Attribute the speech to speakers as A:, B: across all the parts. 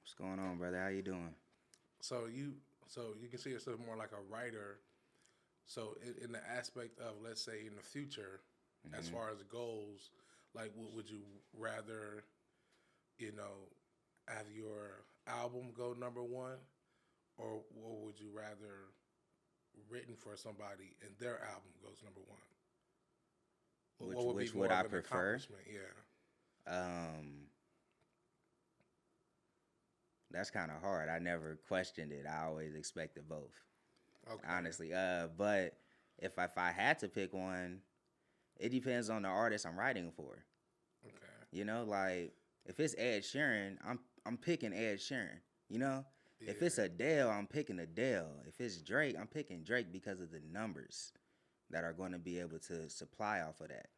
A: What's going on, brother? How you doing?
B: So you so you can see yourself more like a writer. So in the aspect of, let's say, in the future, as
A: Hmm.
B: far as goals, like would you rather, you know, have your album go number one, or would you rather written for somebody and their album goes number one?
A: Which
B: What would be
A: which would
B: more
A: I
B: of an
A: prefer?
B: accomplishment? Yeah.
A: Um, that's kind of hard. I never questioned it. I always expected both,
B: Okay.
A: honestly. But if I had to pick one, it depends on the artist I'm writing for.
B: Okay.
A: You know, like if it's Ed Sheeran, I'm picking Ed Sheeran. You know, if it's
B: Yeah.
A: Adele, I'm picking Adele. If it's Drake, I'm picking Drake because of the numbers that are going to be able to supply off of that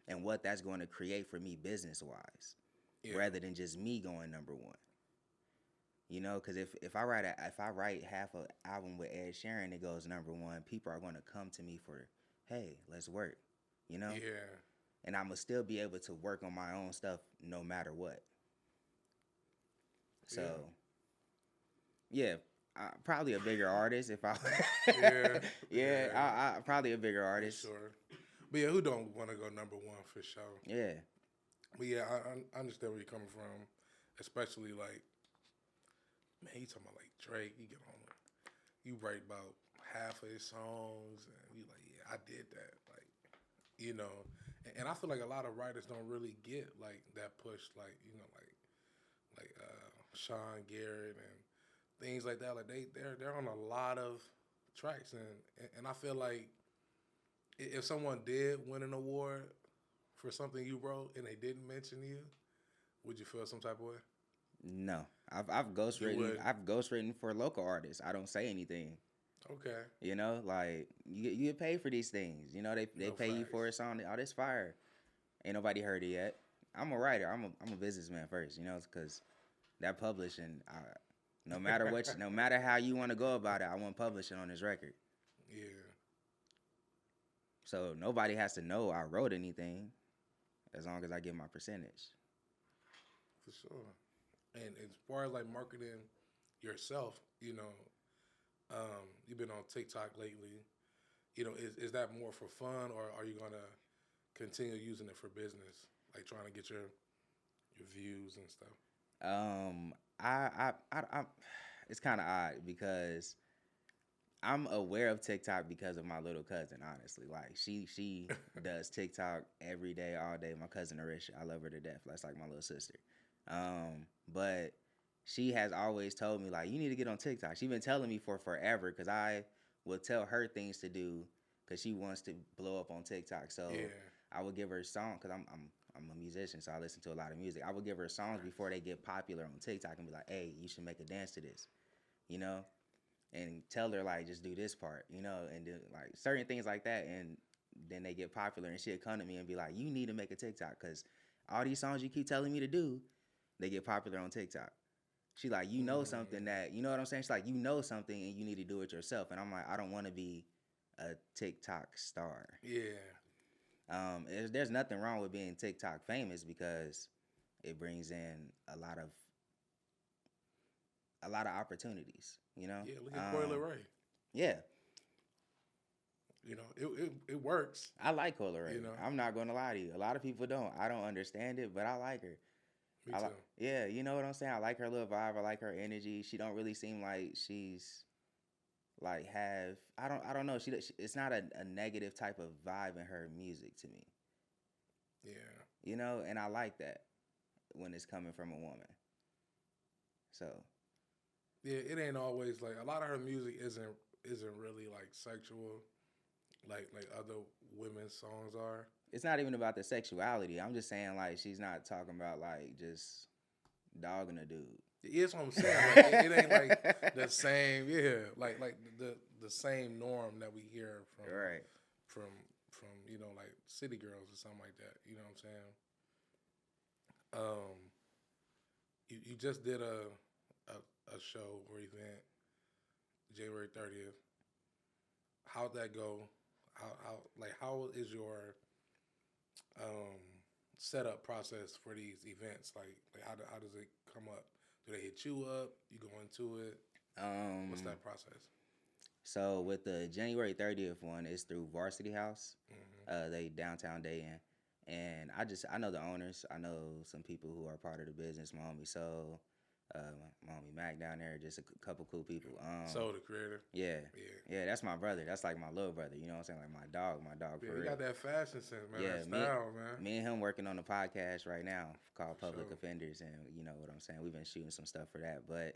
A: and what that's going to create for me business wise,
B: Yeah.
A: rather than just me going number one. You know, because if I write half an album with Ed Sheeran, it goes number one. People are going to come to me for, hey, let's work. You know,
B: Yeah.
A: and I'm gonna still be able to work on my own stuff no matter what.
B: Yeah.
A: So yeah, probably a bigger artist if I.
B: Yeah.
A: Yeah,
B: Yeah.
A: I probably a bigger
B: For
A: artist.
B: sure. But yeah, who don't want to go number one for sure?
A: Yeah,
B: But yeah, I understand where you're coming from, especially like, man, you talking about like Drake. You get on, you write about half of his songs, and you like, yeah, I did that, like, and I feel like a lot of writers don't really get like that push, like Sean Garrett and things like that. Like they're on a lot of tracks, and I feel like if someone did win an award for something you wrote and they didn't mention you, would you feel some type of way?
A: no, I've
B: You
A: ghostwritten.
B: would.
A: I've ghostwritten for local artists. I don't say anything.
B: Okay.
A: You know, like you get paid for these things. You know, they
B: No
A: pay you for
B: facts.
A: a song. Oh, this fire. Ain't nobody heard it yet. I'm a writer. I'm a businessman first. You know, because that publishing. No matter what, no matter how you want to go about it, I want publishing on this record.
B: Yeah,
A: So nobody has to know I wrote anything as long as I get my percentage.
B: for sure. And as far as like marketing yourself, you've been on TikTok lately. Is that more for fun, or are you gonna continue using it for business, like trying to get your views and stuff?
A: I it's kind of odd because I'm aware of TikTok because of my little cousin. Honestly, like she does TikTok every day, all day. My cousin Arisha, I love her to death. That's like my little sister. But she has always told me like you need to get on TikTok. She's been telling me for forever because I will tell her things to do because she wants to blow up on TikTok. So
B: Yeah.
A: I would give her a song because I'm a musician, so I listen to a lot of music. I would give her songs before they get popular on TikTok and be like, hey, you should make a dance to this, you know, and tell her like just do this part, you know, and do like certain things like that, and then they get popular, and she'll come to me and be like, you need to make a TikTok because all these songs you keep telling me to do, they get popular on TikTok. She like, you know something
B: Mm,
A: that, you know what I'm saying? She's like, you know something and you need to do it yourself. And I'm like, I don't want to be a TikTok star.
B: yeah.
A: There's nothing wrong with being TikTok famous because it brings in a lot of opportunities. You know,
B: Yeah. Look at Coil Ray.
A: yeah,
B: It works.
A: I like Cola
B: You
A: Ray.
B: know.
A: I'm not gonna lie to you. A lot of people don't. I don't understand it, but I like her.
B: Me too.
A: Yeah, you know what I'm saying. I like her little vibe. I like her energy. She don't really seem like she's like have. I don't know. It's not a negative type of vibe in her music to me.
B: Yeah.
A: You know, and I like that when it's coming from a woman. So
B: Yeah. It ain't always like a lot of her music isn't really like sexual, like other women's songs are.
A: it's not even about the sexuality. I'm just saying like she's not talking about like just dogging a dude.
B: It's what I'm saying. Like it ain't like the same. Yeah. Like the same norm that we hear
A: Right.
B: from like city girls or something like that. You know what I'm saying? Um, you just did a show or event January 30th. How'd that go? How is your um setup process for these events? Like how does it come up Do they hit you up? You go into it. What's
A: Um,
B: that process?
A: so with the January 30th one, it's through Varsity House.
B: Mm-hmm.
A: They downtown Dayton, and I know the owners. I know some people who are part of the business. My homie So, my homie Mac down there, just a couple cool people.
B: So the creator.
A: Yeah,
B: Yeah.
A: yeah, that's my brother. That's like my little brother. You know what I'm saying? Like my dog
B: Yeah,
A: for
B: he
A: real.
B: got that fashion sense, man.
A: Yeah,
B: That style, man.
A: me and him working on a podcast right now called
B: For
A: Public
B: sure.
A: Offenders, and you know what I'm saying. We've been shooting some stuff for that, but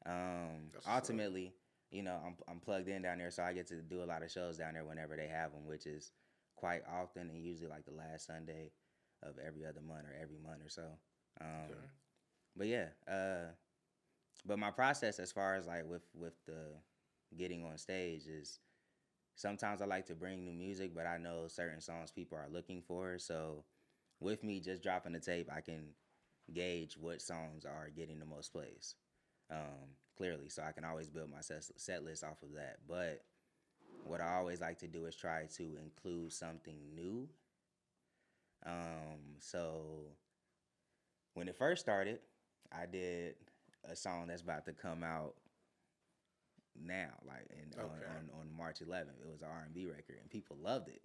B: That's what's up.
A: ultimately, you know, I'm plugged in down there, so I get to do a lot of shows down there whenever they have them, which is quite often and usually like the last Sunday of every other month or every month or so. Um,
B: Okay.
A: but yeah, but my process as far as like with the getting on stage is sometimes I like to bring new music, but I know certain songs people are looking for. So with me just dropping the tape, I can gauge what songs are getting the most plays clearly. So I can always build my set list off of that. But what I always like to do is try to include something new. So when it first started, I did a song that's about to come out now, like
B: Okay.
A: on March 11th. It was an R&B record, and people loved it.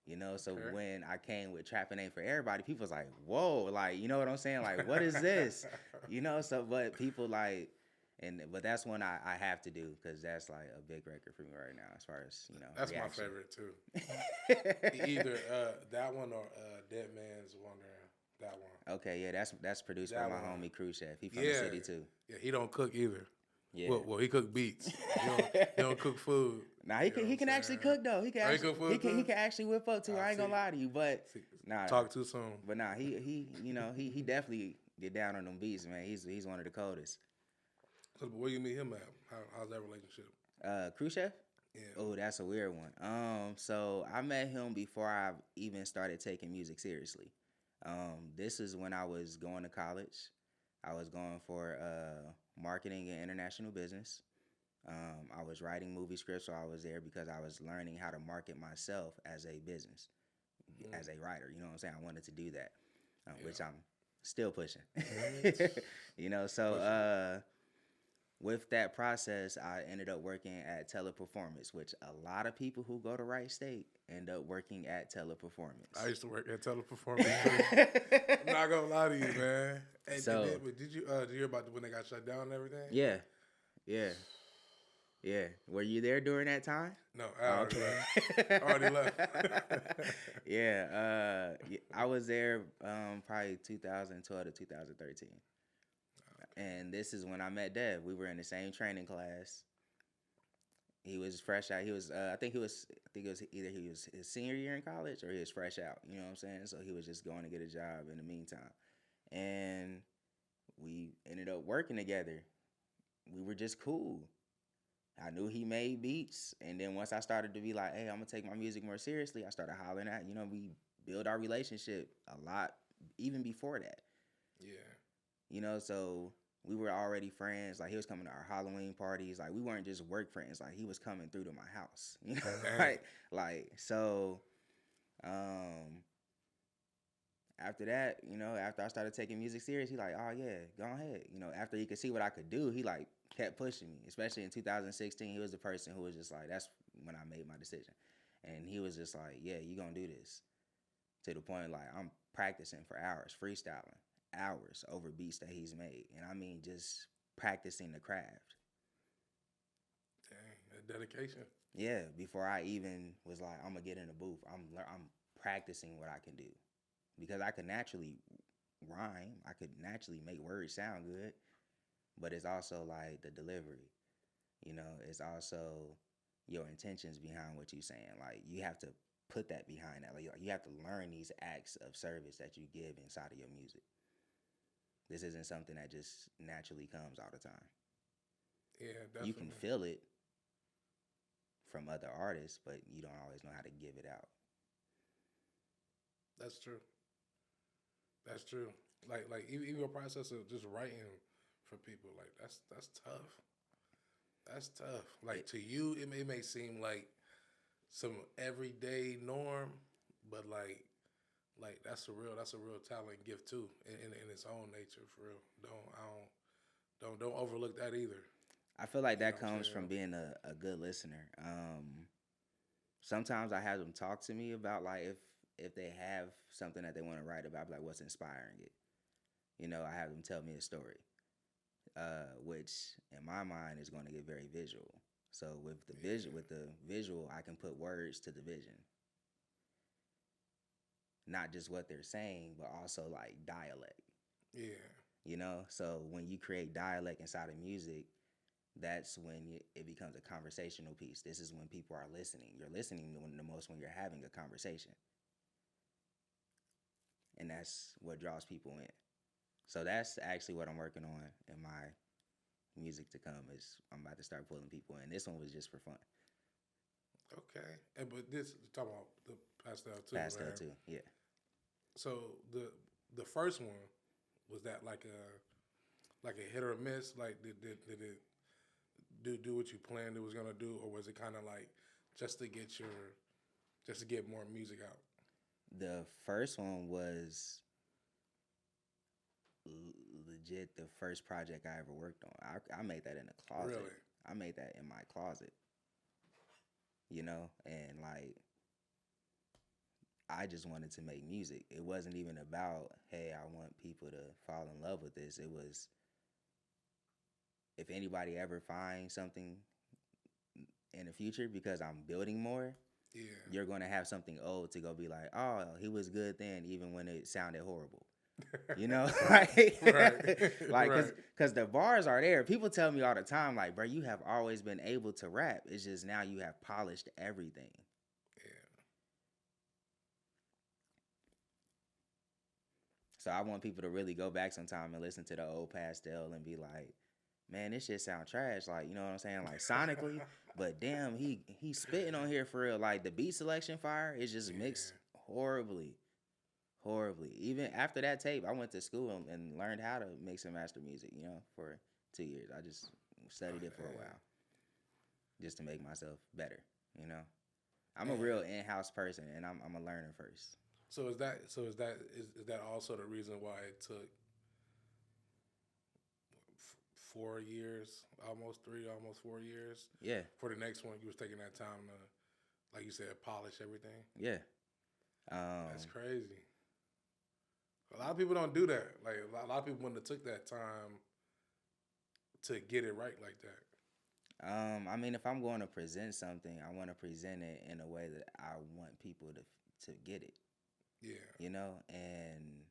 A: You know, so
B: Okay.
A: when I came with Trapping Ain't For Everybody, people was like, whoa, like, you know what I'm saying? Like, what is this? You know, so, but people like, but that's one I have to do because that's like a big record for me right now as far as, you know,
B: That's
A: reaction.
B: my favorite too. Either that one or Dead Man's Wonder. That one.
A: Okay, yeah, that's produced
B: That
A: by my
B: one.
A: homie Crew Chef. He from the city too.
B: Yeah, he don't cook either.
A: Yeah.
B: Well, he cook beats. He don't cook food.
A: Nah, he can actually cook though. He can
B: Oh, he
A: actually
B: cook food
A: he
B: too?
A: can actually whip up too. I ain't gonna lie to you, but nah.
B: Talk too soon.
A: But nah, he you know he definitely get down on them beats, man. He's one of the coldest.
B: So where you meet him at? How's that relationship?
A: Crew Chef.
B: Yeah.
A: Oh, that's a weird one. So I met him before I even started taking music seriously. This is when I was going to college. I was going for marketing and international business. I was writing movie scripts, so I was there because I was learning how to market myself as a business, as a writer. You know what I'm saying? I wanted to do that, which I'm still pushing. You know, so with that process, I ended up working at Teleperformance, which a lot of people who go to Wright State end up working at Teleperformance.
B: I used to work at Teleperformance too. I'm not gonna lie to you, man. Hey,
A: So
B: did you hear about when they got shut down and everything?
A: yeah, yeah. Yeah. Were you there during that time?
B: No, I already left. I already left.
A: Yeah. I was there probably 2012 to 2013. And this is when I met Dev. We were in the same training class. He was fresh out. He was I think it was either he was his senior year in college or he was fresh out. You know what I'm saying? So he was just going to get a job in the meantime. And we ended up working together. We were just cool. I knew he made beats, and then once I started to be like, "Hey, I'm gonna take my music more seriously," I started hollering at. You know, we build our relationship a lot, even before that.
B: Yeah.
A: You know, so we were already friends. Like he was coming to our Halloween parties. Like we weren't just work friends. Like he was coming through to my house. You know, like so. After that, you know, after I started taking music serious, he like, oh yeah, go ahead. You know, after he could see what I could do, he like kept pushing me. Especially in 2016, he was the person who was just like, that's when I made my decision. And he was just like, yeah, you gonna do this. To the point like I'm practicing for hours, freestyling, hours over beats that he's made. And I mean just practicing the craft.
B: Dang, that dedication.
A: Yeah, before I even was like, I'm gonna get in the booth. I'm practicing what I can do. Because I could naturally rhyme, I could naturally make words sound good, but it's also like the delivery, you know, it's also your intentions behind what you're saying. Like you have to put that behind that. Like you have to learn these acts of service that you give inside of your music. This isn't something that just naturally comes all the time.
B: Yeah, definitely.
A: You can feel it from other artists, but you don't always know how to give it out.
B: That's true. That's true. Like even your process of just writing for people, like that's tough. That's tough. Like to you, it may seem like some everyday norm, but like that's a real talent gift too, in its own nature for real. Don't overlook that either.
A: I feel like
B: You know
A: that
B: what I'm
A: comes
B: saying?
A: from being a good listener. Sometimes I have them talk to me about like if they have something that they want to write about, like what's inspiring it. You know, I have them tell me a story, which in my mind is going to get very visual. So with the visual, I can put words to the vision, not just what they're saying, but also like dialect.
B: Yeah.
A: You know, so when you create dialect inside of music, that's when it becomes a conversational piece. This is when people are listening. You're listening the most when you're having a conversation, and that's what draws people in. So that's actually what I'm working on in my music to come. Is I'm about to start pulling people in. This one was just for fun.
B: Okay. And but this talking about the pastel too,
A: Pastel
B: right?
A: too, yeah.
B: So the first one was that like a hit or a miss? Like did it do what you planned it was gonna do, or was it kind of like just to get your just to get more music out?
A: The first one was legit the first project I ever worked on. I made that in a closet.
B: Really?
A: I made that in my closet, you know, and like I just wanted to make music. It wasn't even about, hey, I want people to fall in love with this. It was, if anybody ever finds something in the future because I'm building more,
B: Yeah.
A: you're going to have something old to go be like, oh, he was good then, even when it sounded horrible. You know, like,
B: Right.
A: like,
B: Right.
A: cause the bars are there. People tell me all the time, like, bro, you have always been able to rap. It's just now you have polished everything.
B: Yeah.
A: So I want people to really go back sometime and listen to the old Pastel and be like, man, this shit sound trash. Like, you know what I'm saying? Like sonically, but damn, he spitting on here for real. Like the beat selection fire is just mixed
B: Yeah.
A: horribly. Horribly. Even after that tape, I went to school and learned how to mix and master music, you know, for 2 years. I just studied it for a while just to make myself better, you know. I'm a
B: And
A: real in-house person and I'm a learner first.
B: so is that also the reason why it took 4 years, almost three, almost 4 years
A: Yeah.
B: for the next one? You was taking that time to, like you said, polish everything.
A: Yeah.
B: That's crazy. A lot of people don't do that. Like a lot of people wouldn't have took that time to get it right like that.
A: I mean, if I'm going to present something, I want to present it in a way that I want people to get it,
B: Yeah.
A: you know, and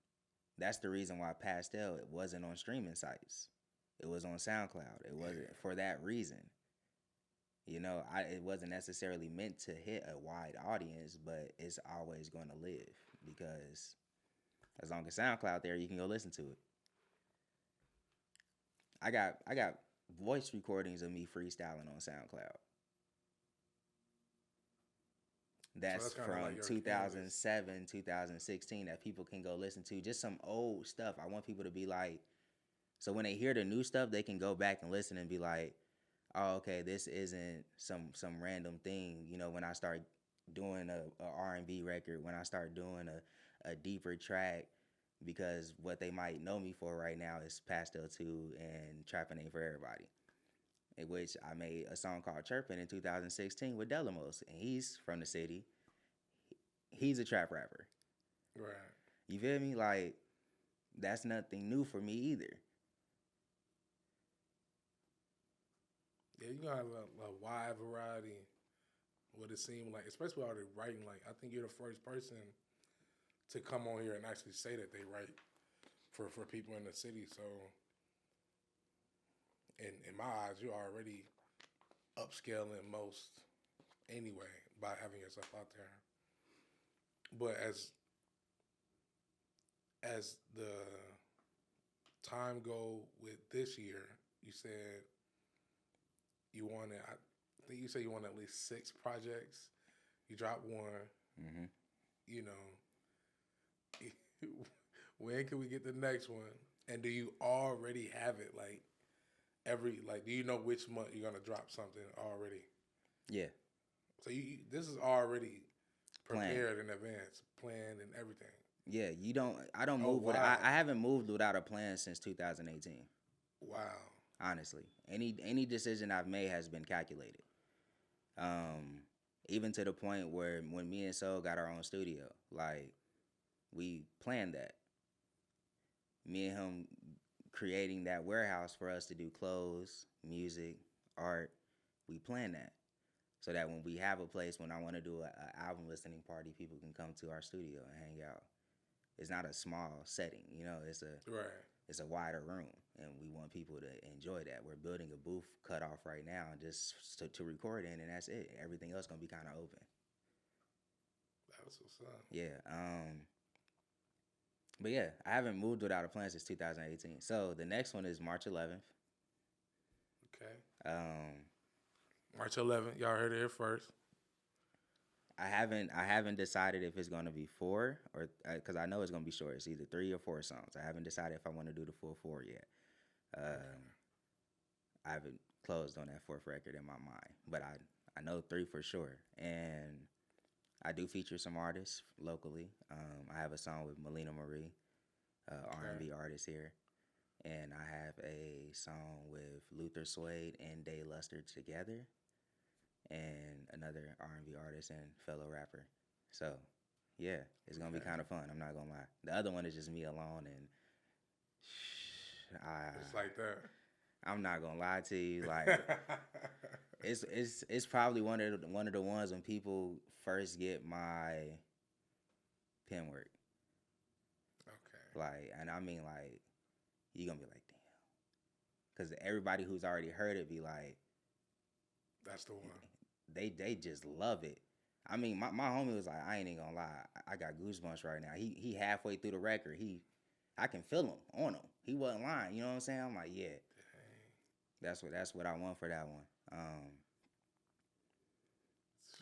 A: that's the reason why Pastel it wasn't on streaming sites. It was on SoundCloud. It wasn't
B: Yeah.
A: for that reason. You know, it wasn't necessarily meant to hit a wide audience, but it's always going to live because as long as SoundCloud there, you can go listen to it. I got voice recordings of me freestyling on SoundCloud.
B: So
A: That's
B: that's kind of like
A: from
B: your canvas.
A: 2007, 2016 that people can go listen to. Just some old stuff. I want people to be like, so when they hear the new stuff, they can go back and listen and be like, oh, okay, this isn't some random thing. You know, when I start doing a R&B record, when I start doing a deeper track, because what they might know me for right now is Pastel 2 and Trapping Ain't For Everybody, in which I made a song called Chirpin' in 2016 with Delamos, and he's from the city. He's a trap rapper.
B: Right.
A: You feel me? Like, that's nothing new for me either.
B: Yeah, you gonna have a wide variety. What it seemed like, especially already writing. Like I think you're the first person to come on here and actually say that they write for people in the city. So in my eyes, you're already upscaling most anyway by having yourself out there. But as the time go with this year, you said you wanted. I think you said you wanted at least 6 projects. You dropped one.
A: Hmm.
B: You know, when can we get the next one? And do you already have it? Like do you know which month you're gonna drop something already?
A: Yeah,
B: So this is already
A: plan.
B: prepared in advance, planned and everything.
A: Yeah, you don't. I don't
B: Oh
A: move with.
B: wow,
A: I haven't moved without a plan since 2018.
B: wow.
A: Honestly, any decision I've made has been calculated. Um, Even to the point where when me and Soul got our own studio, like we planned that. Me and him creating that warehouse for us to do clothes, music, art. We planned that so that when we have a place, when I want to do a album listening party, people can come to our studio and hang out. It's not a small setting, you know.
B: Right.
A: It's a wider room, and we want people to enjoy that. We're building a booth cut off right now, just to record in, and that's it. Everything else gonna be kind of open.
B: That's what's up.
A: Yeah. But yeah, I haven't moved without a plan since 2018. So the next one is March 11th.
B: Okay.
A: Um,
B: March 11th. Y'all heard it here first.
A: I haven't decided if it's gonna be four or because I know it's gonna be short. It's either 3 or 4 songs. I haven't decided if I want to do the full four yet. Um, I haven't closed on that fourth record in my mind, but I know three for sure. And I do feature some artists locally. I have a song with Melina Marie, R&B artist here, and I have a song with Luther Suede and Day Luster together, and another R&B artist and fellow rapper. So, yeah, it's gonna be kind of fun. I'm not gonna lie. The other one is just me alone, and
B: It's like that.
A: I'm not gonna lie to you. Like, it's probably one of the ones when people first get my pen work.
B: Okay.
A: Like, and I mean, like, you gonna be like, damn, because everybody who's already heard it be like,
B: That's the one.
A: they just love it. I mean, my homie was like, I ain't even gonna lie, I got goosebumps right now. He halfway through the record, I can feel him on him. He wasn't lying. You know what I'm saying? I'm like, yeah,
B: Dang.
A: that's what I want for that one.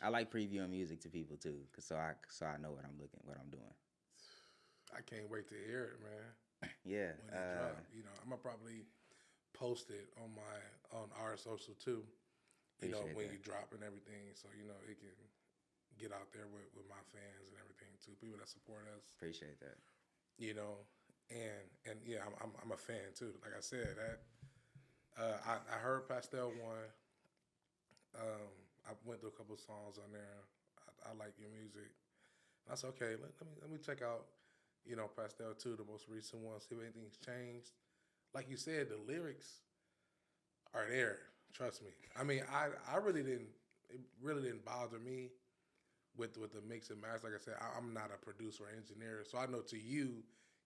A: I like previewing music to people too, so I know what I'm doing.
B: I can't wait to hear it, man.
A: Yeah.
B: When it drop, I'm gonna probably post it on our social too.
A: Appreciate
B: When
A: that.
B: you drop and everything, so it can get out there with my fans and everything too. People that support us,
A: Appreciate that.
B: and yeah, I'm a fan too. Like I said, that I heard Pastel one. I went through a couple songs on there. I like your music. I said, okay, let me check out, Pastel 2, the most recent one, see if anything's changed. Like you said, the lyrics are there. Trust me. I mean, I really didn't. It really didn't bother me with the mix and match. Like I said, I'm not a producer or engineer, so I know to you,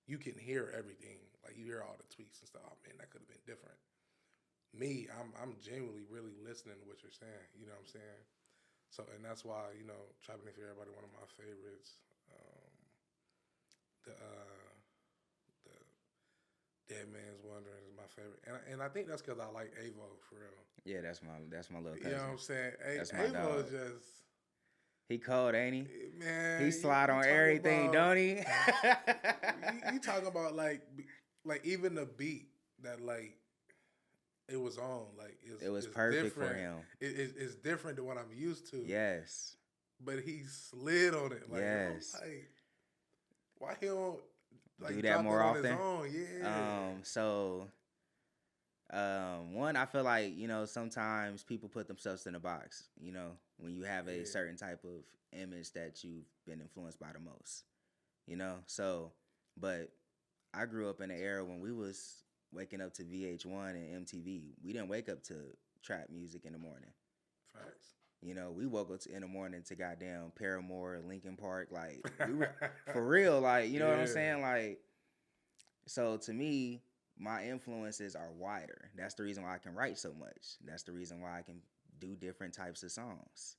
B: you can hear everything. Like you hear all the tweaks and stuff. Oh man, that could have been different. Me, I'm genuinely really listening to what you're saying. You know what I'm saying? So, and that's why Trapping for Everybody, one of my favorites. The Dead Man's Wondering is my favorite, and I think that's because I like Avo for real.
A: Yeah, that's my little cousin.
B: You know what I'm saying?
A: That's my
B: Avo
A: dog.
B: just
A: He cold, ain't he?
B: man.
A: He slide on everything, don't he?
B: you talking about like even the beat that like it was on like
A: It was
B: it's
A: perfect
B: different.
A: for him.
B: It's different than what I'm used to.
A: Yes.
B: But he slid on it. Like,
A: Yes.
B: Like, why he don't like
A: do that
B: drop
A: more
B: on
A: often?
B: his own? Yeah.
A: One, I feel like, sometimes people put themselves in a box, when you have a certain type of image that you've been influenced by the most, So, but I grew up in an era when we was waking up to VH1 and MTV. We didn't wake up to trap music in the morning.
B: Facts.
A: We woke up in the morning to goddamn Paramore, Linkin Park, like we were for real, like you know what I'm saying, like. So to me, my influences are wider. That's the reason why I can write so much. That's the reason why I can do different types of songs.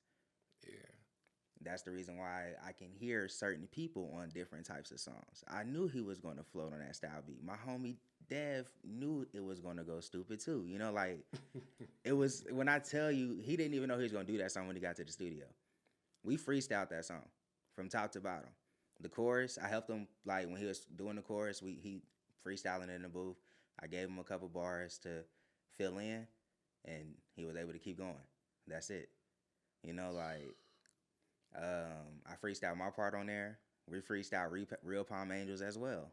B: Yeah.
A: That's the reason why I can hear certain people on different types of songs. I knew he was going to float on that style beat. My homie Dev knew it was going to go stupid too. Like it was when I tell you, he didn't even know he was going to do that song when he got to the studio. We freestyled that song from top to bottom. The chorus, I helped him like when he was doing the chorus. He freestyling in the booth. I gave him a couple bars to fill in, and he was able to keep going. That's it. I freestyled my part on there. We freestyled Real Palm Angels as well,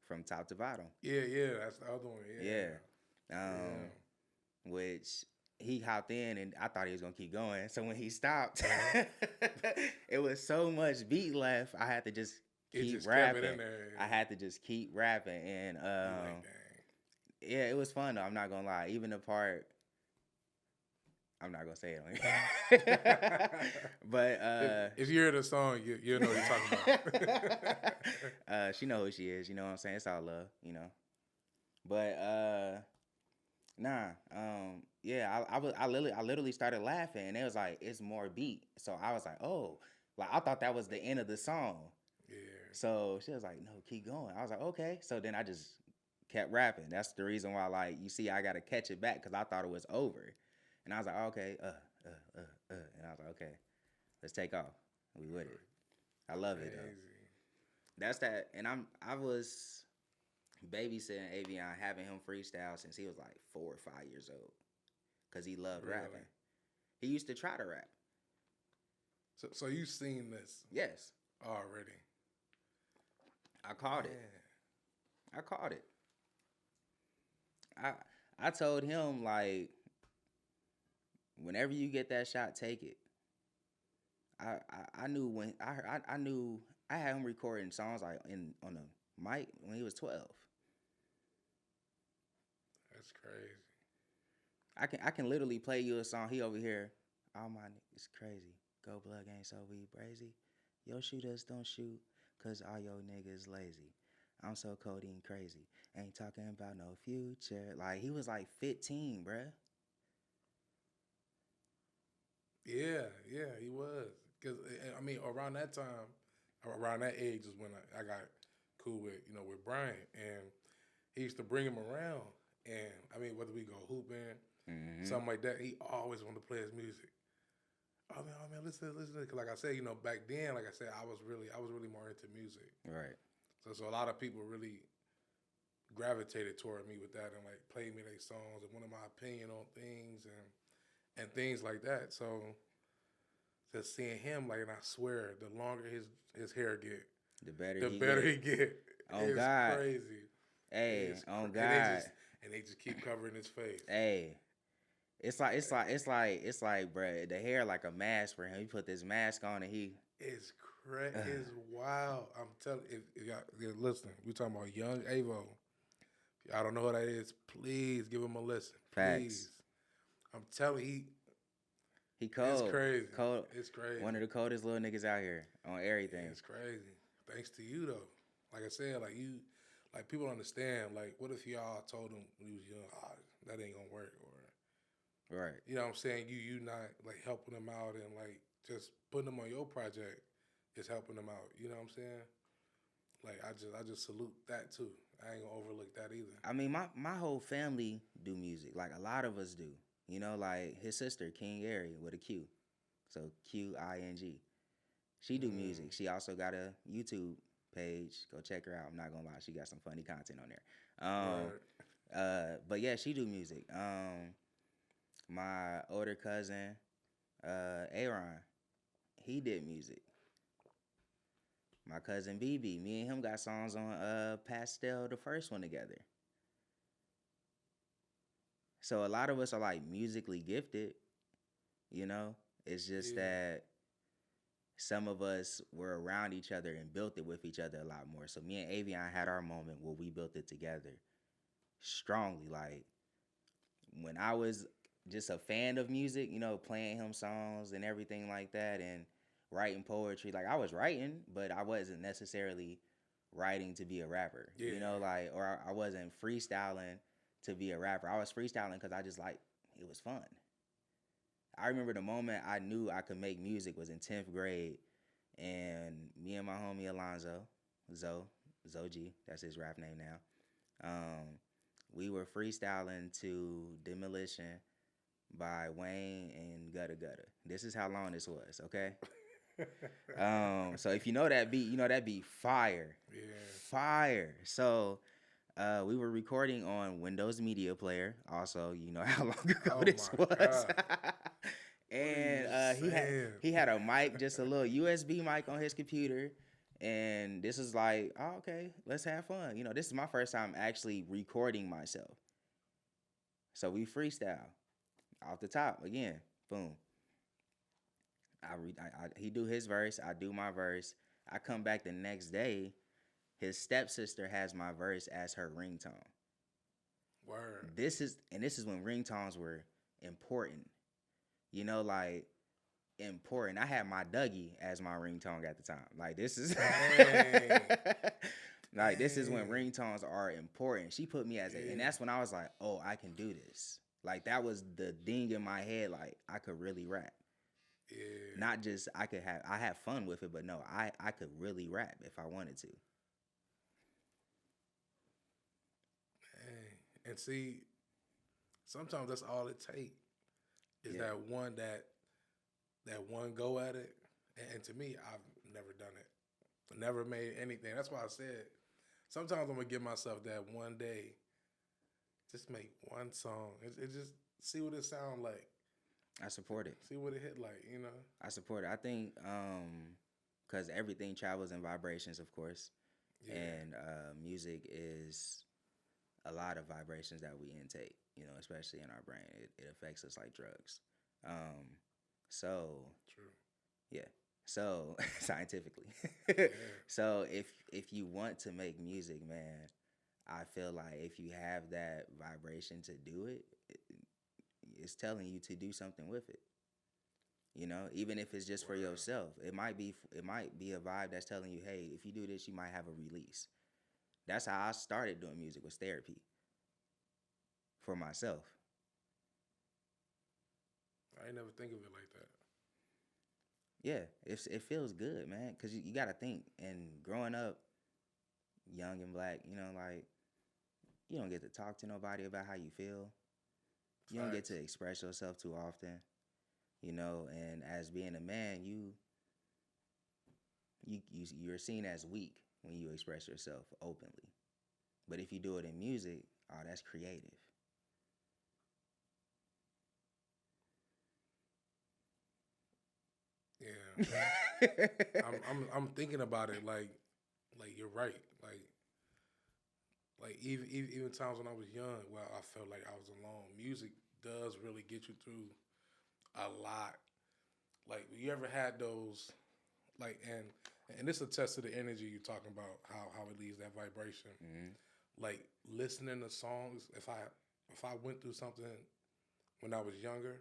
A: from top to bottom.
B: Yeah, that's the other one. Yeah.
A: um, which he hopped in and I thought he was gonna keep going. So when he stopped, it was so much beat left. I had to just
B: It
A: keep
B: just kept it in
A: rapping.
B: there.
A: I had to just keep rapping, and
B: You like, dang.
A: yeah, it was fun though. I'm not gonna lie. Even the part, I'm not gonna say it on here. But
B: if you hear the song, you know what you're talking about.
A: she know who she is. You know what I'm saying? It's all love. You know. But nah, yeah, I literally started laughing, and it was like it's more beat. So I was like, oh, like I thought that was the end of the song.
B: Yeah.
A: So she was like, no, keep going. I was like, okay. So then I just kept rapping. That's the reason why, like, you see, I gotta catch it back because I thought it was over, and I was like, okay, and I was like, okay, let's take off. We with it. I love it though. That's that, and I was babysitting Avion, having him freestyle since he was like 4 or 5 years old, cause he loved rapping. He used to try to rap.
B: So you've seen this?
A: Yes.
B: Already.
A: I caught it. I caught it. I told him, like, whenever you get that shot, take it. I knew when I knew I had him recording songs like on a mic when he was 12.
B: That's crazy.
A: I can literally play you a song. He over here, all my niggas crazy. Go blood gang so we brazy. Your shooters don't shoot, cause all your niggas lazy. I'm so codeine crazy. Ain't talking about no future. Like, he was like 15, bruh.
B: Yeah, he was. Cause I mean, around that time, around that age is when I got cool with Brian, and he used to bring him around, and I mean, whether we go hooping, something like that, he always wanted to play his music. Oh man, listen. Cause like I said, back then, like I said, I was really more into music.
A: Right.
B: So a lot of people really gravitated toward me with that and like played me their songs and wanted my opinion on things and things like that. So just seeing him, like, and I swear, the longer his hair get,
A: the better
B: he get.
A: Oh
B: it's
A: God.
B: Crazy.
A: Hey, on God.
B: And they just keep covering his face.
A: Hey. It's like, bruh, the hair like a mask for him. He put this mask on and he.
B: It's crazy. It's wild. I'm telling you, if y'all listening, we talking about young Avo. If y'all don't know who that is, please give him a listen. Please.
A: Facts.
B: I'm telling you,
A: he cold.
B: It's crazy.
A: Cold.
B: It's crazy.
A: One of the coldest little niggas out here on everything.
B: It's crazy. Thanks to you though. Like I said, like people understand. Like, what if y'all told him when he was young, that ain't gonna work, or
A: right?
B: You know what I'm saying? You not like helping him out and like just putting him on your project is helping him out. You know what I'm saying? Like I just salute that too. I ain't gonna overlook that either.
A: I mean, my whole family do music. Like, a lot of us do. You know, like his sister, King Airy, with a Q. So Q-I-N-G. She do music. She also got a YouTube page. Go check her out. I'm not gonna lie, she got some funny content on there. But yeah, she do music. My older cousin, Aaron, he did music. My cousin BB, me and him got songs on Pastel, the first one, together. So a lot of us are like musically gifted, you know? It's just that some of us were around each other and built it with each other a lot more. So me and Avion had our moment where we built it together strongly. Like, when I was just a fan of music, playing him songs and everything like that, and writing poetry. Like, I was writing, but I wasn't necessarily writing to be a rapper. Or I wasn't freestyling to be a rapper. I was freestyling because I just it was fun. I remember the moment I knew I could make music was in 10th grade, and me and my homie Alonzo, Zoji, that's his rap name now, we were freestyling to Demolition by Wayne and Gutta Gutta. This is how long this was, okay? So if you know that beat fire. Yeah. Fire. So we were recording on Windows Media Player. Also, you know how long ago this was. And he had a mic, just a little USB mic on his computer. And this is like, oh, okay, let's have fun. This is my first time actually recording myself. So we freestyle off the top again. Boom. He do his verse. I do my verse. I come back the next day. His stepsister has my verse as her ringtone.
B: Word.
A: This is when ringtones were important. You know, like important. I had my Dougie as my ringtone at the time. Like this is
B: Dang.
A: like this is when
B: Dang.
A: ringtones are important. She put me as a, and
B: Yeah.
A: that's when I was like, oh, I can do this. Like that was the ding in my head. Like I could really rap.
B: Yeah.
A: Not just I have fun with it, but no, I could really rap if I wanted to.
B: Dang. And see, sometimes that's all it takes is
A: Yeah.
B: that one go at it. And to me, I've never done it. Never made anything. That's why I said sometimes I'm gonna give myself that one day. Just make one song. It just see what it sound like.
A: I support it.
B: See what it hit like. You know.
A: I support it. I think because everything travels in vibrations, of course,
B: Yeah.
A: and music is a lot of vibrations that we intake. You know, especially in our brain, it affects us like drugs. So
B: True.
A: yeah. So scientifically,
B: Yeah.
A: so if you want to make music, man, I feel like if you have that vibration to do it, it's telling you to do something with it. You know, even if it's just for
B: Word.
A: yourself, it might be a vibe that's telling you, hey, if you do this, you might have a release. That's how I started doing music, was therapy for myself.
B: I ain't never think of it like that.
A: Yeah, it feels good, man, because you got to think. And growing up young and black, you know, like you don't get to talk to nobody about how you feel. You don't get
B: Facts.
A: to express yourself too often, you know. And as being a man, you're seen as weak when you express yourself openly. But if you do it in music, oh, that's creative.
B: Yeah. I'm thinking about it like you're right. Like even times when I was young, well, I felt like I was alone. Music does really get you through a lot. Like you ever had those like and this attests to the energy you're talking about, how it leaves that vibration.
A: Hmm.
B: Like listening to songs, if I went through something when I was younger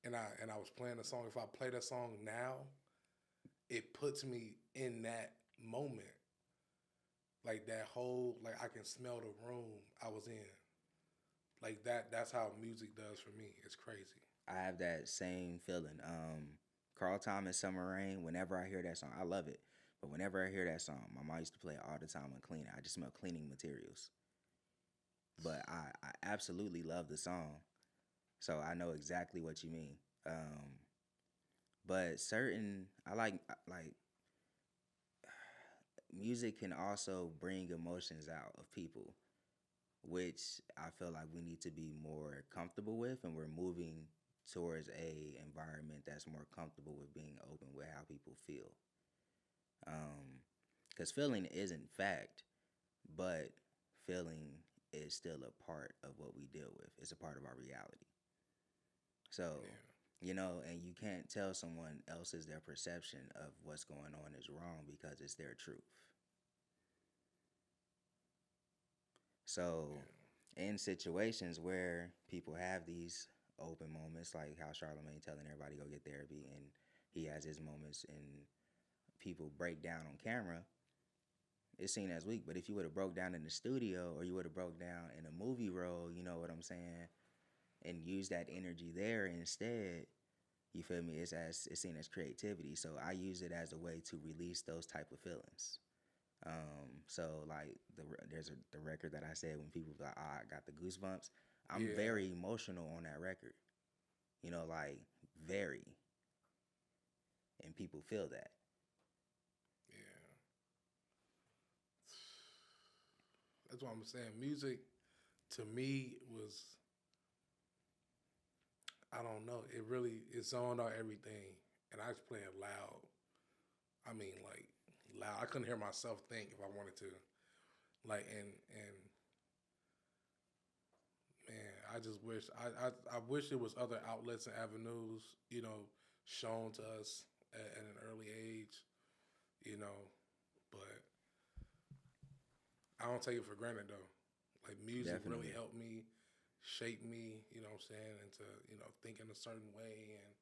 B: and I was playing a song, if I play that song now, it puts me in that moment. Like that whole like I can smell the room I was in. Like that's how music does for me. It's crazy.
A: I have that same feeling. Carl Thomas, Summer Rain. Whenever I hear that song, I love it. But whenever I hear that song, my mom used to play it all the time when cleaning. I just smell cleaning materials. But I absolutely love the song, so I know exactly what you mean. But certain, I like music can also bring emotions out of people, which I feel like we need to be more comfortable with, and we're moving towards a environment that's more comfortable with being open with how people feel. Because feeling isn't fact, but feeling is still a part of what we deal with. It's a part of our reality. So,
B: Yeah.
A: you know, and you can't tell someone else's their perception of what's going on is wrong because it's their truth. So,
B: Yeah.
A: in situations where people have these open moments, like how Charlemagne telling everybody go get therapy, and he has his moments, and people break down on camera, it's seen as weak. But if you would have broke down in the studio, or you would have broke down in a movie role, you know what I'm saying, and use that energy there instead, you feel me? It's seen as creativity. So I use it as a way to release those type of feelings. So like the record that I said when people be like, oh, I got the goosebumps. I'm
B: Yeah.
A: very emotional on that record. You know, like very, and people feel that.
B: Yeah. That's what I'm saying. Music to me was I don't know. It really it zoned out everything, and I was playing loud. I mean, like loud. I couldn't hear myself think if I wanted to. Like and man, I just wish I wish there was other outlets and avenues, shown to us at an early age, you know. But I don't take it for granted though. Like music really
A: Definitely.
B: helped me, shape me, what I'm saying, into thinking a certain way and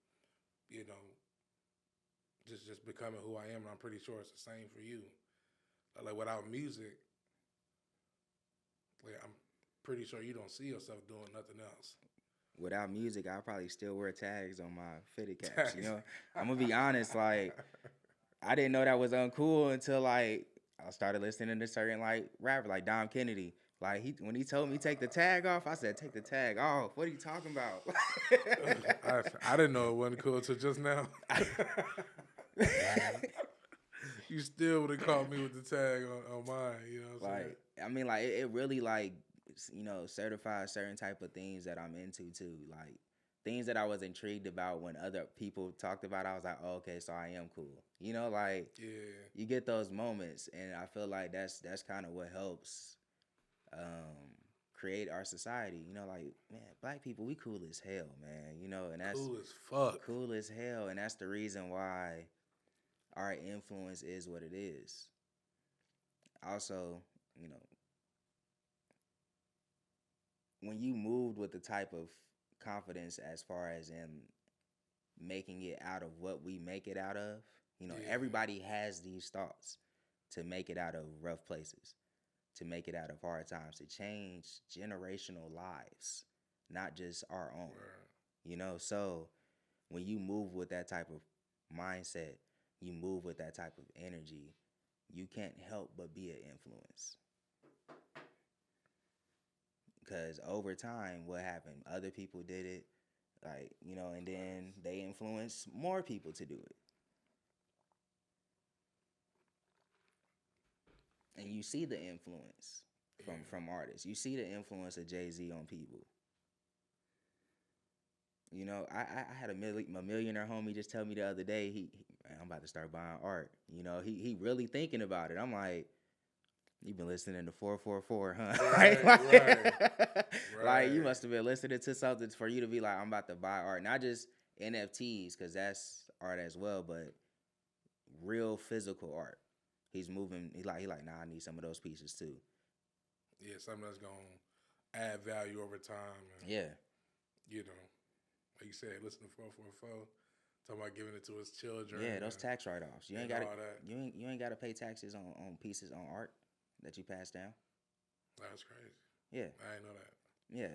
B: you know just becoming who I am. And I'm pretty sure it's the same for you. Like without music, like I'm pretty sure you don't see yourself doing nothing else.
A: Without music, I probably still wear tags on my fitted caps.
B: Tax.
A: I'm gonna be honest. Like, I didn't know that was uncool until like I started listening to certain like rapper like Dom Kennedy. Like when he told me take the tag off, I said take the tag off. What are you talking about?
B: I didn't know it wasn't cool till just now. You still would have caught me with the tag on mine. You know what I'm saying?
A: Like I mean, like it really like certifies certain type of things that I'm into too. Like things that I was intrigued about when other people talked about. I was like, oh, okay, so I am cool. Like
B: Yeah.
A: you get those moments, and I feel like that's kind of what helps um, create our society. Like man, black people, we cool as hell, man. And that's
B: Cool as fuck.
A: cool as hell, and that's the reason why our influence is what it is. Also, you know, when you moved with the type of confidence as far as in making it out of what we make it out of,
B: Yeah.
A: everybody has these thoughts to make it out of rough places, to make it out of hard times, to change generational lives, not just our own.
B: Right.
A: So when you move with that type of mindset, you move with that type of energy, you can't help but be an influence. Because over time, what happened? Other people did it, like, and then
B: Facts.
A: they influence more people to do it. And you see the influence from
B: Yeah.
A: from artists. You see the influence of Jay-Z on people. I had a millionaire homie just tell me the other day, "Man, I'm about to start buying art." He really thinking about it. I'm like, you've been listening to 444, huh?
B: Right. Right.
A: Like you
B: Right.
A: must have been listening to something for you to be like, I'm about to buy art, not just NFTs, because that's art as well, but real physical art. He's moving. He like, nah, I need some of those pieces too.
B: Yeah. Something that's gonna add value over time, and
A: Yeah,
B: you know, like you said, listen to 444, talking about giving it to his children
A: yeah, those tax write-offs. You ain't
B: and
A: got to
B: all that.
A: you ain't got to pay taxes on pieces on art that you pass down.
B: That's crazy.
A: Yeah,
B: I didn't know that.
A: yeah.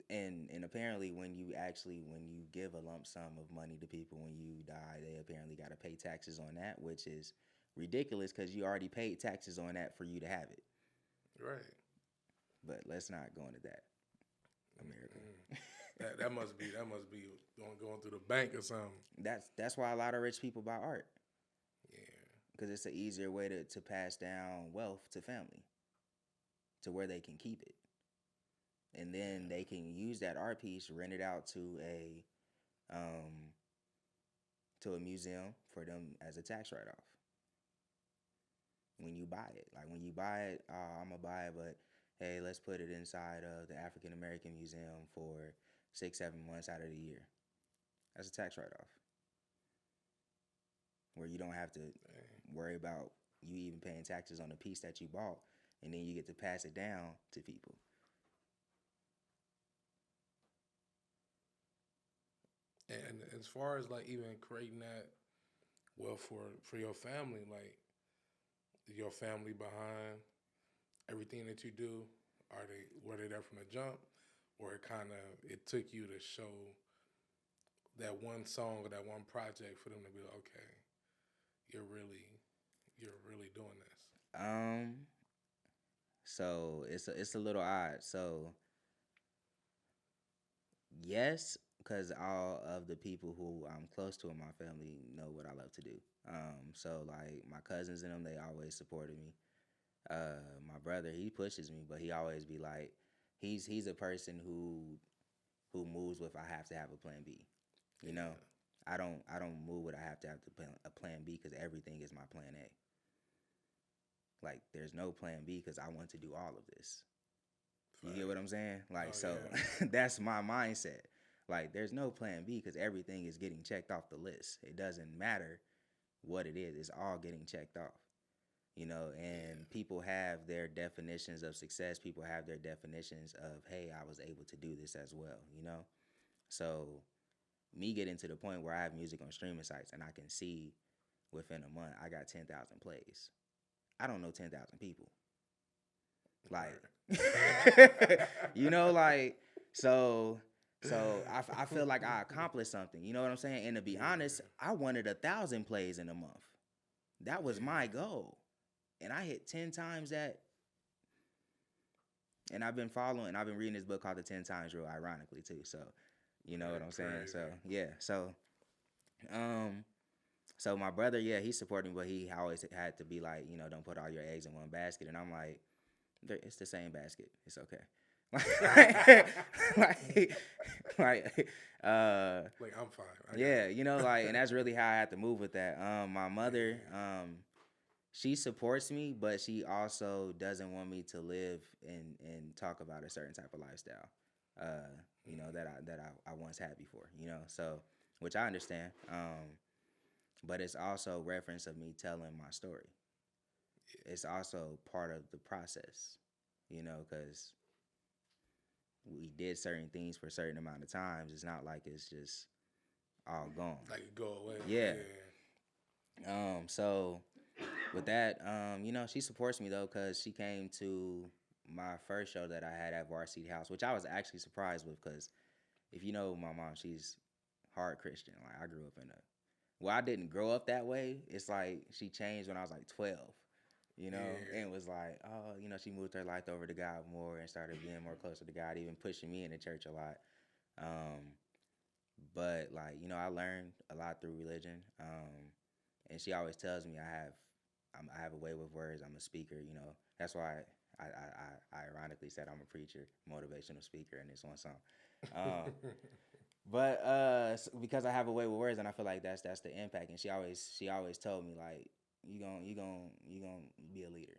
A: And apparently when you give a lump sum of money to people when you die, they apparently got to pay taxes on that, which is ridiculous because you already paid taxes on that for you to have it.
B: Right.
A: But let's not go into that, America.
B: Mm-mm. That must be going through the bank or something.
A: That's why a lot of rich people buy art,
B: Yeah.
A: because it's an easier way to pass down wealth to family to where they can keep it, and then
B: Yeah.
A: they can use that art piece, rent it out um, to a museum for them as a tax write off when you buy it. Like when you buy it, I'm gonna buy it, but hey, let's put it inside of the African American Museum for 6, 7 months out of the year. That's a tax write off where you don't have to
B: Dang.
A: worry about you even paying taxes on the piece that you bought, and then you get to pass it down to people.
B: And as far as like even creating that wealth for your family, like your family behind everything that you do, were they there from the jump, or it took you to show that one song or that one project for them to be like, okay, you're really you're really doing this.
A: Um, so it's a little odd. So yes, because all of the people who I'm close to in my family know what I love to do. So like my cousins and them, they always supported me. My brother, he pushes me, but he always be like, he's a person who moves with I have to have a plan B. You know,
B: Yeah,
A: I don't move with I have to have a plan B because everything is my plan A. Like there's no plan B because I want to do all of this. You get what I'm saying? Like,
B: Oh
A: so
B: yeah.
A: that's my mindset. Like, there's no plan B because everything is getting checked off the list. It doesn't matter what it is, it's all getting checked off. And
B: Yeah.
A: people have their definitions of success. People have their definitions of, hey, I was able to do this as well. So, me getting to the point where I have music on streaming sites and I can see within a month I got 10,000 plays. I don't know 10,000 people. Like,
B: Right.
A: like, so I feel like I accomplished something. You know what I'm saying? And to be honest,
B: Yeah.
A: I wanted 1,000 plays in a month. That was my
B: Yeah.
A: goal, and I hit 10 times that. And I've been following. I've been reading this book called The 10 Times Rule, ironically too. So, you know what
B: Right.
A: I'm saying? So
B: Crazy.
A: yeah. Um, so my brother, yeah, he supported me, but he always had to be like, don't put all your eggs in one basket. And I'm like, it's the same basket. It's okay. like, like, uh,
B: Like I'm fine. I got
A: yeah,
B: it.
A: and that's really how I had to move with that. My mother,
B: Yeah.
A: she supports me, but she also doesn't want me to live and talk about a certain type of lifestyle, that I once had before. So which I understand. But it's also reference of me telling my story. It's also part of the process, because we did certain things for a certain amount of times. It's not like it's just all gone.
B: Like go away.
A: Yeah.
B: Yeah.
A: So with that, she supports me though, because she came to my first show that I had at Varsity House, which I was actually surprised with, because if you know my mom, she's hard Christian. Like, I grew up in a, well, I didn't grow up that way. It's like she changed when I was like 12,
B: Yeah.
A: and was like, oh, she moved her life over to God more and started being more closer to God, even pushing me in the church a lot. Um, but like, I learned a lot through religion. And she always tells me I have a way with words. I'm a speaker. That's why I ironically said I'm a preacher, motivational speaker in this one song. Um, but because I have a way with words, and I feel like that's the impact. And she always told me, like, you gonna be a leader.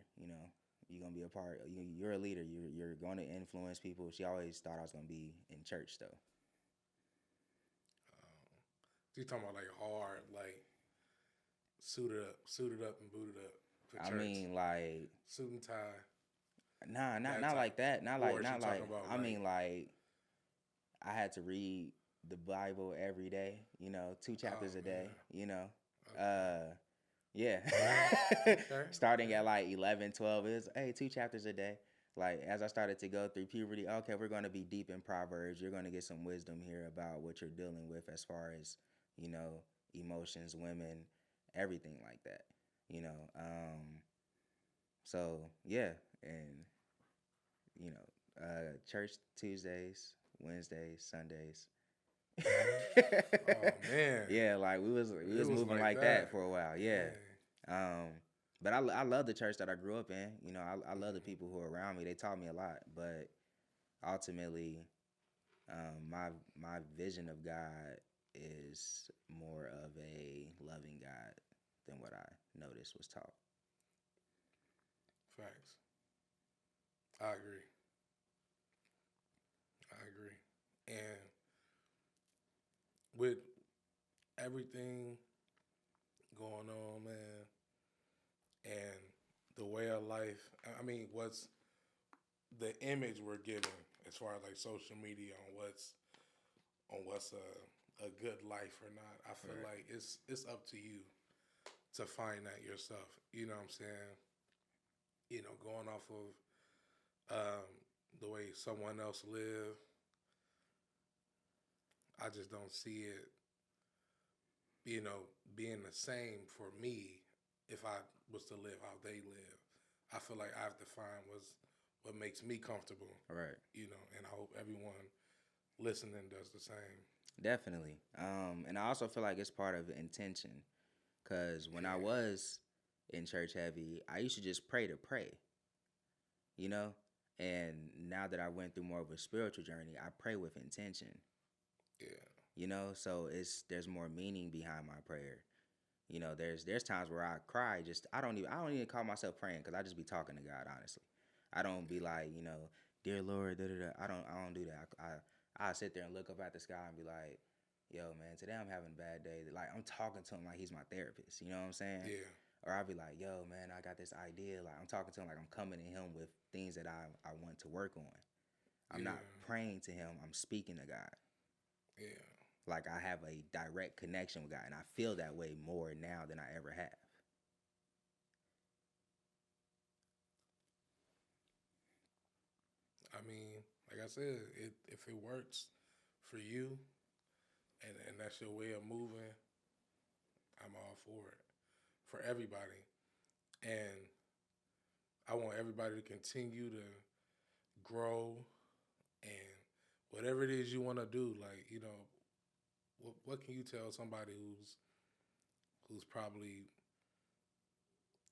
A: You're gonna be a part. You're a leader. You're going to influence people. She always thought I was gonna be in church though.
B: You talking about like hard, like suited up and booted up for
A: I
B: church,
A: mean, like,
B: suit and tie,
A: nah, not
B: that
A: not
B: type.
A: like that. Not
B: Or
A: like
B: is you
A: not
B: talking
A: like.
B: about
A: I
B: like,
A: mean, like, I had to read the Bible every day. 2 chapters
B: oh
A: a day.
B: man, okay,
A: Uh, yeah.
B: okay,
A: Starting
B: okay,
A: at like 11, 12, it was, hey, 2 chapters a day. Like, as I started to go through puberty, okay, we're going to be deep in Proverbs. You're going to get some wisdom here about what you're dealing with as far as, you know, emotions, women, everything like that. You know, so yeah, and church Tuesdays, Wednesdays, Sundays.
B: oh man,
A: Yeah, like we
B: it
A: was
B: was
A: moving
B: like
A: like
B: that,
A: that for a while. Yeah.
B: yeah.
A: Um, but I love the church that I grew up in. I love the
B: Mhm.
A: people who are around me. They taught me a lot. But ultimately, my vision of God is more of a loving God than what I noticed was taught.
B: Facts. I agree. I agree. And with everything going on, man, and the way of life, I mean, what's the image we're given as far as like social media on what's a good life or not. I feel
A: Right.
B: like it's up to you to find that yourself. You know what I'm saying? Going off of the way someone else live, I just don't see it, being the same for me if I was to live how they live. I feel like I have to find what makes me comfortable,
A: Right.
B: and I hope everyone listening does the same.
A: Definitely. And I also feel like it's part of intention. Cause when I
B: Yeah,
A: was in church heavy, I used to just pray, you know? And now that I went through more of a spiritual journey, I pray with intention,
B: yeah,
A: so there's more meaning behind my prayer. There's times where I cry, just I don't even call myself praying, because I just be talking to God, honestly. I don't be like, dear Lord, da da da. I don't do that. I sit there and look up at the sky and be like, yo, man, today I'm having a bad day. Like I'm talking to him like he's my therapist. You know what I'm saying?
B: Yeah.
A: Or I'll be like, yo, man, I got this idea. Like I'm talking to him like I'm coming to him with things that I want to work on. I'm not
B: Yeah.
A: praying to him. I'm speaking to God.
B: Yeah.
A: Like I have a direct connection with God, and I feel that way more now than I ever have.
B: I mean, like I said, if it works for you and that's your way of moving, I'm all for it. For everybody. And I want everybody to continue to grow and whatever it is you want to do, like, what can you tell somebody who's probably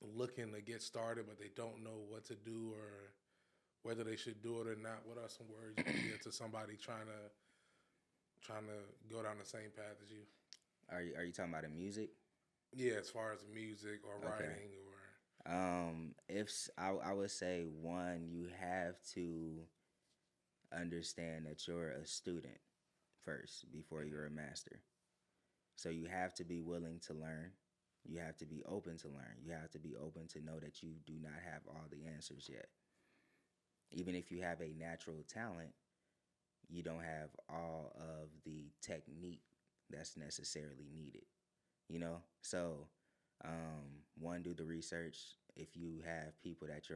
B: looking to get started but they don't know what to do or whether they should do it or not? What are some words you can give to somebody trying to go down the same path as you?
A: Are you talking about the music?
B: Yeah, as far as music or
A: Okay.
B: writing or
A: I would say one, you have to understand that you're a student first before you're a master. So you have to be willing to learn. You have to be open to learn. You have to be open to know that you do not have all the answers yet. Even if you have a natural talent, you don't have all of the technique that's necessarily needed. So one, do the research. If you have people that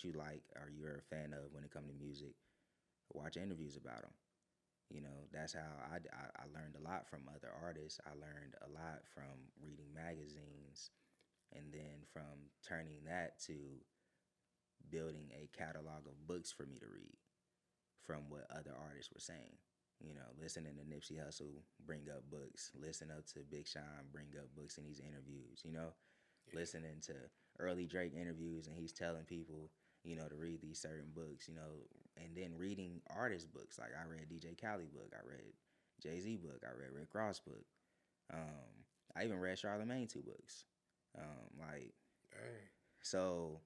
A: you like or you're a fan of when it comes to music, watch interviews about them. That's how I learned a lot from other artists. I learned a lot from reading magazines, and then from turning that to building a catalog of books for me to read from what other artists were saying. Listening to Nipsey Hussle bring up books, listen up to Big Sean bring up books in these interviews.
B: yeah,
A: Listening to early Drake interviews, and he's telling people, to read these certain books, and then reading artist books. Like I read DJ Khaled book, I read Jay-Z book, I read Rick Ross book. Um, I even read Charlemagne two books. Like
B: dang,
A: so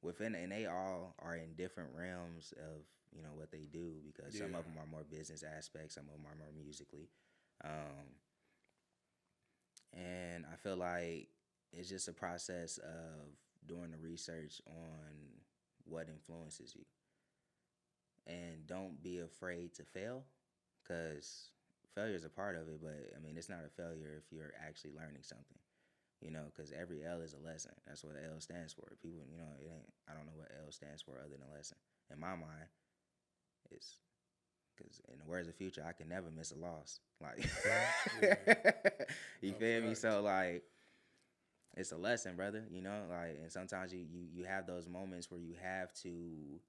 A: within, and they all are in different realms of what they do, because some
B: yeah,
A: of them are more business aspects, some of them are more musically. Um, and I feel like it's just a process of doing the research on what influences you, and don't be afraid to fail, because failure is a part of it. But I mean, it's not a failure if you're actually learning something. Because every L is a lesson. That's what L stands for. People, it ain't. I don't know what L stands for other than lesson. In my mind, it's because in the words of Future, I can never miss a loss. Like,
B: yeah.
A: you
B: No
A: feel me?
B: facts.
A: So like, it's a lesson, brother. Like, and sometimes you have those moments where you have to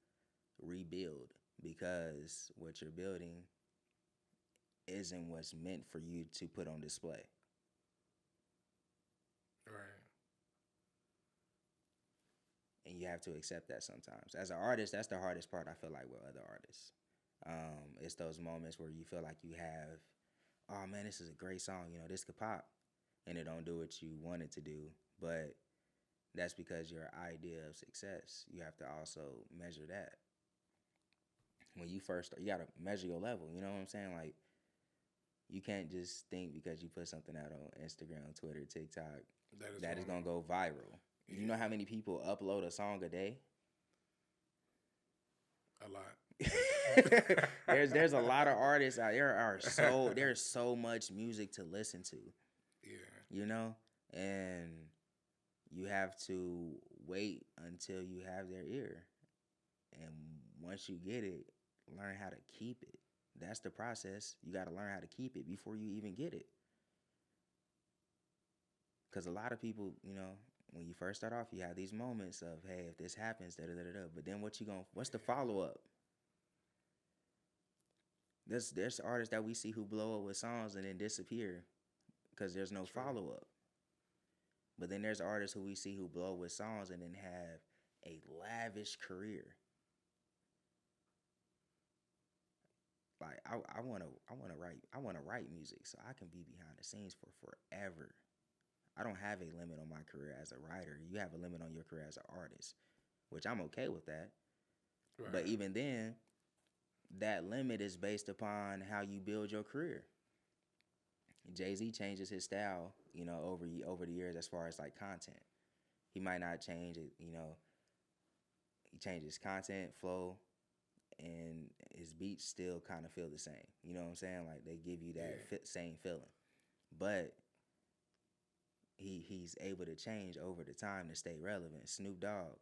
A: rebuild, because what you're building isn't what's meant for you to put on display.
B: Right.
A: And you have to accept that sometimes. As an artist, that's the hardest part, I feel like, with other artists. It's those moments where you feel like you have, oh man, this is a great song. This could pop, and it don't do what you want it to do. But that's because your idea of success, you have to also measure that. When you first start, you gotta measure your level. You know what I'm saying? Like, you can't just think because you put something out on Instagram, Twitter, TikTok,
B: That is
A: that is
B: going
A: gonna go viral. You know how
B: yeah,
A: many people upload a song a day?
B: a lot.
A: There's a lot of artists out there. There's so much music to listen to,
B: Yeah.
A: you know, and you have to wait until you have their ear, and once you get it, learn how to keep it. That's the process. You got to learn how to keep it before you even get it, because a lot of people, when you first start off, you have these moments of, hey, if this happens, da da da da. But then what's the follow up? There's artists that we see who blow up with songs and then disappear because there's no
B: True.
A: follow up. But then there's artists who we see who blow up with songs and then have a lavish career. Like I wanna write music so I can be behind the scenes for forever. I don't have a limit on my career as a writer. You have a limit on your career as an artist, which I'm okay with that.
B: Right.
A: But even then, that limit is based upon how you build your career. Jay-Z changes his style, over the years as far as like content. He might not change it, he changes content, flow, and his beats still kind of feel the same. You know what I'm saying? Like they give you that same feeling. But he's able to change over the time to stay relevant. Snoop Dogg,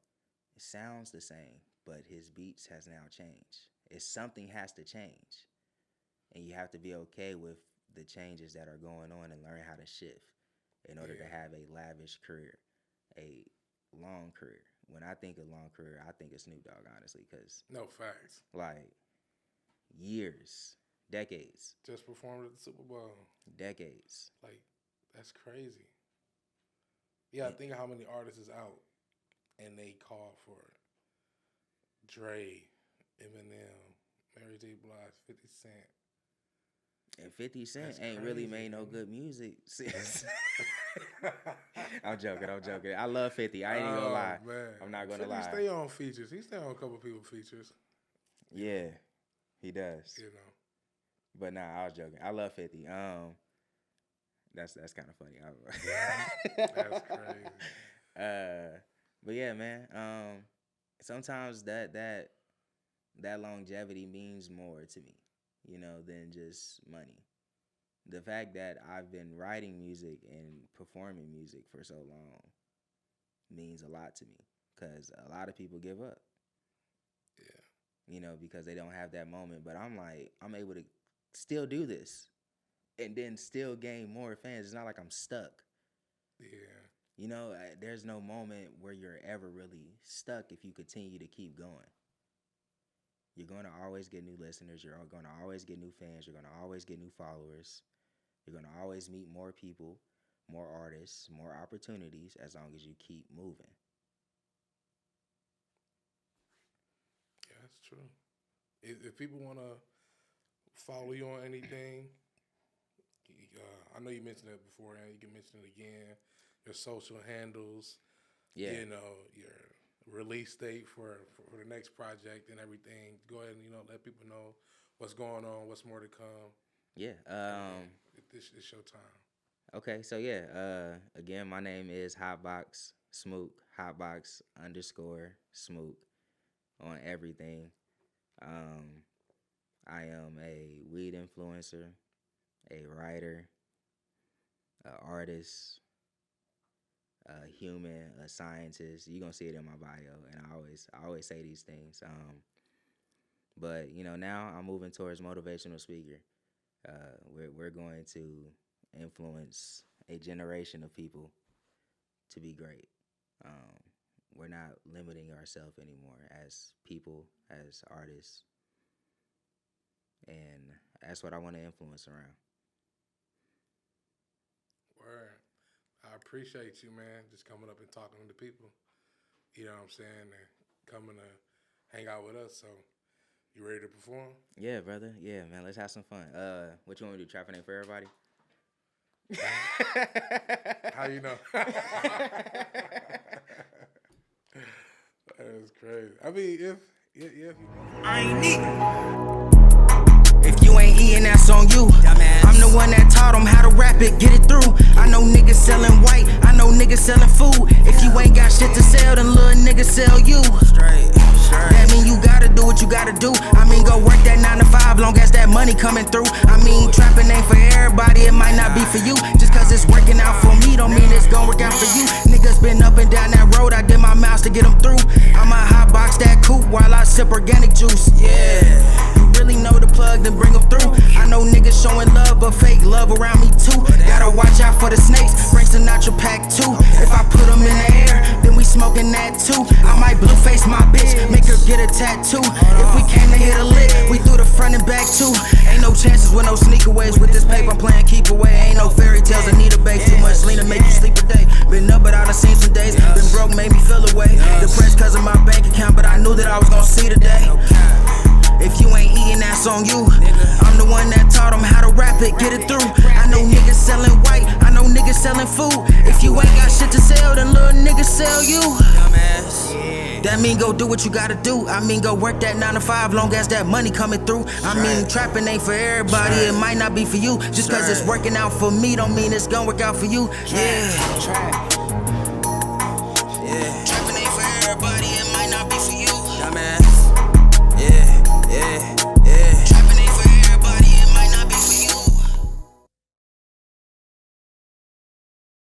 A: it sounds the same, but his beats has now changed. Something has to change. And you have to be okay with the changes that are going on and learn how to shift in order to have a lavish career, a long career. When I think of long career, I think of Snoop Dogg, honestly, because
B: no facts.
A: Like years, decades.
B: Just performed at the Super Bowl.
A: Decades.
B: Like, that's crazy. Yeah, think of how many artists is out and they call for Dre, Eminem, Mary J. Blige, 50 Cent.
A: And 50 Cent
B: That's
A: ain't
B: crazy,
A: really made no
B: man.
A: good music since. I'm joking. I love 50. I ain't even gonna lie.
B: Man.
A: I'm not gonna
B: 50
A: lie.
B: stay on features. He stay on a couple people features.
A: Yeah, he does.
B: You know.
A: But nah, I was joking. I love 50. That's kind of funny.
B: That's crazy.
A: But yeah, man. Sometimes that longevity means more to me, than just money. The fact that I've been writing music and performing music for so long means a lot to me, because a lot of people give up. Yeah. Because they don't have that moment. But I'm able to still do this and then still gain more fans. It's not like I'm stuck.
B: Yeah.
A: There's no moment where you're ever really stuck if you continue to keep going. You're going to always get new listeners. You're going to always get new fans. You're going to always get new followers. You're going to always meet more people, more artists, more opportunities, as long as you keep moving.
B: Yeah, that's true. If people want to follow you on anything, I know you mentioned that before, and you can mention it again. Your social handles,
A: Yeah.
B: Your release date for the next project and everything. Go ahead and let people know what's going on, what's more to come.
A: Yeah.
B: It's your time.
A: Okay, so yeah. Again, my name is Hotbox Smook. Hotbox _Smook on everything. I am a weed influencer, a writer, an artist, a human, a scientist. You're gonna see it in my bio, and I always say these things. But now I'm moving towards motivational speaker. We're going to influence a generation of people to be great. We're not limiting ourselves anymore as people, as artists, and that's what I want to influence around.
B: Word. I appreciate you, man, just coming up and talking to the people. You know what I'm saying? And coming to hang out with us. So, you ready to perform?
A: Yeah, brother. Yeah, man. Let's have some fun. What you want to do? Trap name for everybody?
B: How you know? That's crazy. I mean, if
C: I ain't eating. If you ain't eating, that's on you. I'm the one that taught them how to rap it, get it through. I know niggas selling white, I know niggas selling food. If you ain't got shit to sell, then little niggas sell you. Straight. That mean you gotta do what you gotta do. I mean go work that 9 to 5, long as that money coming through. I mean trapping ain't for everybody, it might not be for you. Just cause it's working out for me, don't mean it's gonna work out for you. Niggas been up and down that road, I did my miles to get them through. I'ma hotbox that coupe while I sip organic juice. Yeah, you really know the plug, then bring them through. I know niggas showing love, but fake love around me too. Gotta watch out for the snakes, bring Sinatra pack too. If I put them in the air, then we smoking that too. I might blue face my bitch, make her get a tattoo. If we came to hit a lick, we threw the front and back too. Ain't no chances with no sneaker ways. With this paper I'm playing keep away. Ain't no fairy tales, I need a base. Too much lean to make you sleep a day. Been up but I done seen some days. Been broke, made me feel away. Depressed cause of my bank account, but I knew that I was gonna see the day. If you ain't eating, that's on you. I'm the one that taught them how to rap it, get it through. I know niggas selling white, I know niggas selling food. If you ain't got shit to sell, then little niggas sell you. Dumbass. That mean go do what you gotta do. I mean go work that 9 to 5, long as that money coming through. I mean trapping ain't for everybody, it might not be for you. Just cause it's working out for me don't mean it's gonna work out for you. Yeah.